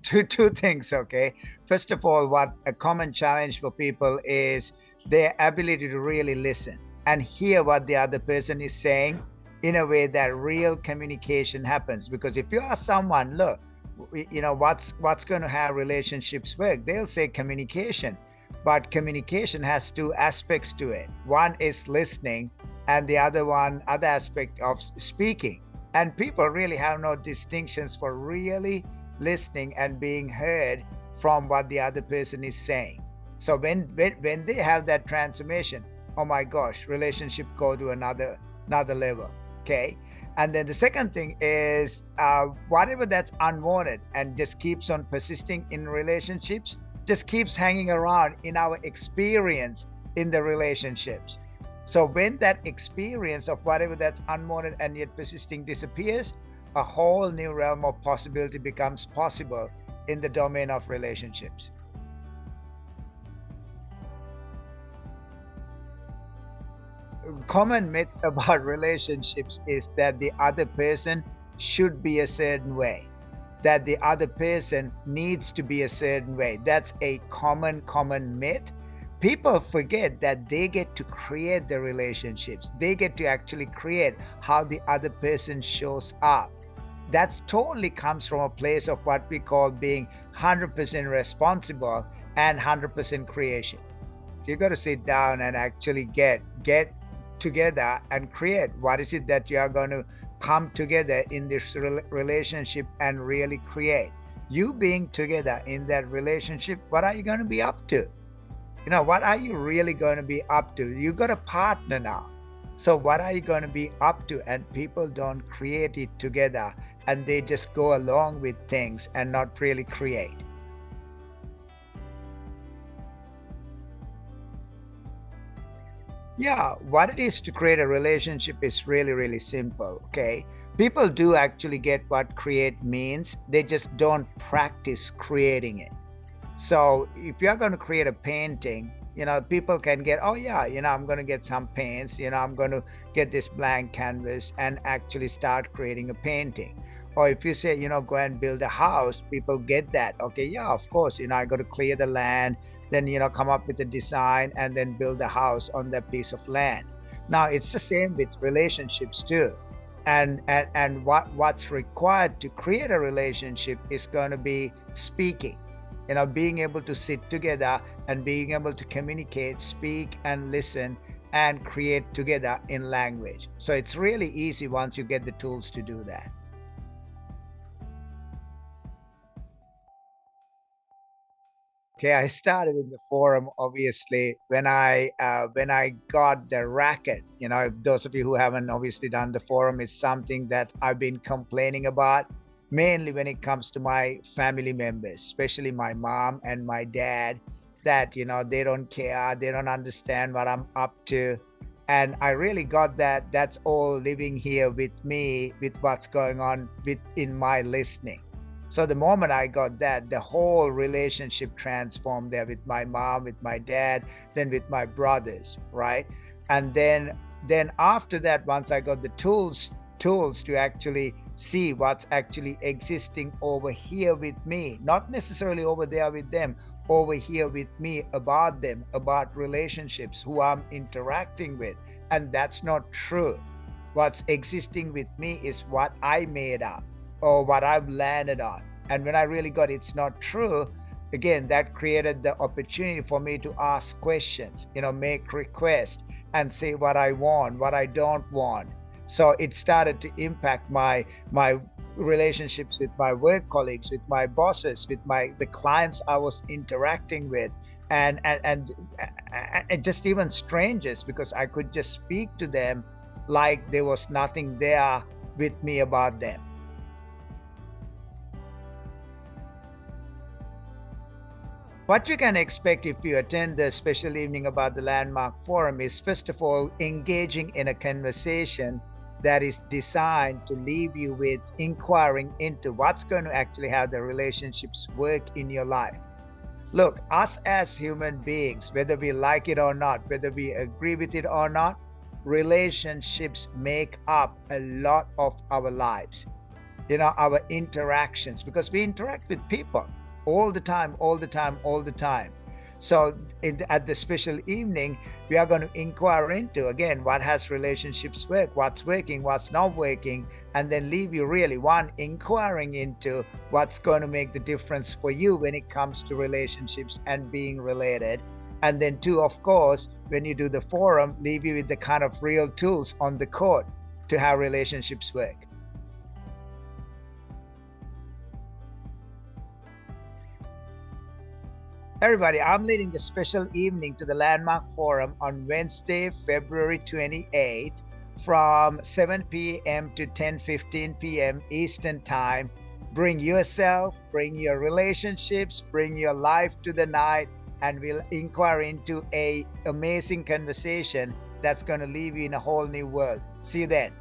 Two things, okay? First of all, what a common challenge for people is their ability to really listen and hear what the other person is saying in a way that real communication happens. Because if you ask someone, look, what's going to have relationships work, they'll say communication. But communication has two aspects to it. One is listening, and other aspect of speaking. And people really have no distinctions for really listening and being heard from what the other person is saying. So when they have that transformation, oh my gosh, relationship go to another level. Okay. And then the second thing is whatever that's unwanted and just keeps on persisting in relationships, just keeps hanging around in our experience in the relationships. So when that experience of whatever that's unwanted and yet persisting disappears, a whole new realm of possibility becomes possible in the domain of relationships. Common myth about relationships is that the other person should be a certain way, that the other person needs to be a certain way. That's a common myth. People forget that they get to create the relationships. They get to actually create how the other person shows up. That totally comes from a place of what we call being 100% responsible and 100% creation. So you got to sit down and actually get together and create. What is it that you are going to come together in this relationship and really create? You being together in that relationship, what are you going to be up to? What are you really going to be up to? You got a partner now. So what are you going to be up to? And people don't create it together, and they just go along with things and not really create. Yeah, what it is to create a relationship is really simple, okay? People do actually get what create means, they just don't practice creating it. So if you're going to create a painting, people can get, oh yeah, I'm going to get some paints, I'm going to get this blank canvas and actually start creating a painting. Or if you say, go and build a house, people get that. Okay, yeah, of course, I got to clear the land, then, come up with a design and then build a house on that piece of land. Now it's the same with relationships too. And what's required to create a relationship is going to be speaking, being able to sit together and being able to communicate, speak and listen and create together in language. So it's really easy once you get the tools to do that. Okay, I started in the forum obviously when I got the racket. Those of you who haven't obviously done the forum, it's something that I've been complaining about mainly when it comes to my family members, especially my mom and my dad, that they don't care, they don't understand what I'm up to. And I really got that that's all living here with me with what's going on in my listening. So the moment I got that, the whole relationship transformed there with my mom, with my dad, then with my brothers, right? And then after that, once I got the tools to actually see what's actually existing over here with me, not necessarily over there with them, over here with me, about them, about relationships, who I'm interacting with. And that's not true. What's existing with me is what I made up or what I've landed on. And when I really got it's not true, again, that created the opportunity for me to ask questions, make requests and say what I want, what I don't want. So it started to impact my relationships with my work colleagues, with my bosses, with the clients I was interacting with, and just even strangers, because I could just speak to them like there was nothing there with me about them. What you can expect if you attend the special evening about the Landmark Forum is, first of all, engaging in a conversation that is designed to leave you with inquiring into what's going to actually have the relationships work in your life. Look, us as human beings, whether we like it or not, whether we agree with it or not, relationships make up a lot of our lives. our interactions, because we interact with people all the time, all the time, all the time. So at the special evening, we are going to inquire into, again, what has relationships work, what's working, what's not working, and then leave you really, one, inquiring into what's going to make the difference for you when it comes to relationships and being related. And then two, of course, when you do the forum, leave you with the kind of real tools on the court to how relationships work. Everybody, I'm leading a special evening to the Landmark Forum on Wednesday, February 28th from 7 p.m. to 10:15 p.m. Eastern Time. Bring yourself, bring your relationships, bring your life to the night, and we'll inquire into a amazing conversation that's going to leave you in a whole new world. See you then.